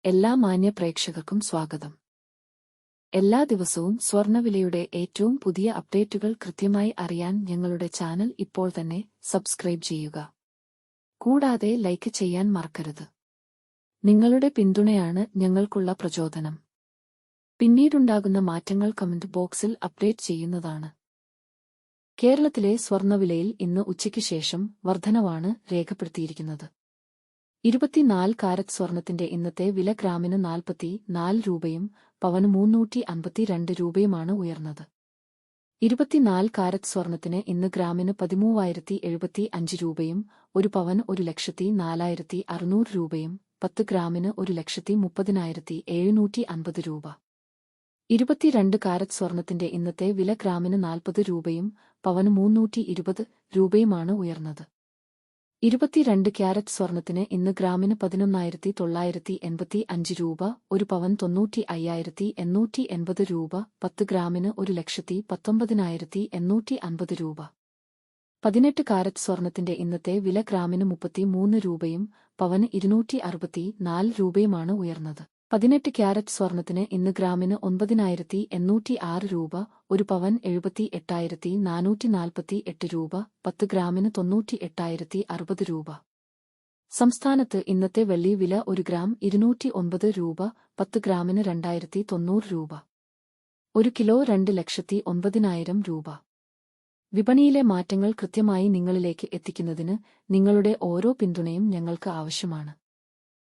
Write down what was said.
എല്ലാ മാന്യ പ്രേക്ഷകർക്കും സ്വാഗതം. എല്ലാ ദിവസവും സ്വർണ്ണവിലയുടെ ഏറ്റവും പുതിയ അപ്ഡേറ്റുകൾ കൃത്യമായി അറിയാൻ ഞങ്ങളുടെ ചാനൽ ഇപ്പോൾ തന്നെ സബ്സ്ക്രൈബ് ചെയ്യുക. കൂടാതെ ലൈക്ക് ചെയ്യാൻ മറക്കരുത്. നിങ്ങളുടെ പിന്തുണയാണ് ഞങ്ങൾക്കുള്ള പ്രചോദനം. പിന്നീടുണ്ടാകുന്ന മാറ്റങ്ങൾ കമന്റ് ബോക്സിൽ അപ്ഡേറ്റ് ചെയ്യുന്നതാണ്. കേരളത്തിലെ സ്വർണ്ണവിലയിൽ ഇന്ന് ഉച്ചയ്ക്ക് ശേഷം വർധനവാണ് രേഖപ്പെടുത്തിയിരിക്കുന്നത്. 24 കാരറ്റ് സ്വർണത്തിന്റെ ഇന്നത്തെ വില ഗ്രാമിന് 44 രൂപയും പവന് 352 രൂപയുമാണ് ഉയർന്നത്. 24 കാരറ്റ് സ്വർണത്തിന് ഇന്ന് ഗ്രാമിന് 13,075 രൂപയും ഒരു പവന് 1,04,600 രൂപയും 10 ഗ്രാമിന് 1,30,750 രൂപ. 22 കാരറ്റ് സ്വർണത്തിന്റെ ഇന്നത്തെ വില ഗ്രാമിന് 40 രൂപയും പവന് 320 രൂപയുമാണ് ഉയർന്നത്. 22 ക്യാരറ്റ് സ്വർണത്തിന് ഇന്ന് ഗ്രാമിന് 11,985 രൂപ, ഒരു പവൻ 95,880 രൂപ, 10 ഗ്രാമിന് 1,19,850 രൂപ. 18 കാരറ്റ് സ്വർണത്തിന്റെ ഇന്നത്തെ വില ഗ്രാമിന് 33 രൂപയും പവന് 264 രൂപയുമാണ് ഉയർന്നത്. 18 ക്യാരറ്റ് സ്വർണത്തിന് ഇന്ന് ഗ്രാമിന് 9,806 രൂപ, ഒരു പവൻ 78,448 രൂപ, 10 ഗ്രാമിന് 98,060 രൂപ. സംസ്ഥാനത്ത് ഇന്നത്തെ വെള്ളി വില 1 ഗ്രാം 209 രൂപ, 10 ഗ്രാമിന് 2,090 രൂപ. 1 കിലോ 2,09,000 രൂപ. വിപണിയിലെ മാറ്റങ്ങൾ കൃത്യമായി നിങ്ങളിലേക്ക് എത്തിക്കുന്നതിന് നിങ്ങളുടെ ഓരോ പിന്തുണയും ഞങ്ങൾക്ക് ആവശ്യമാണ്.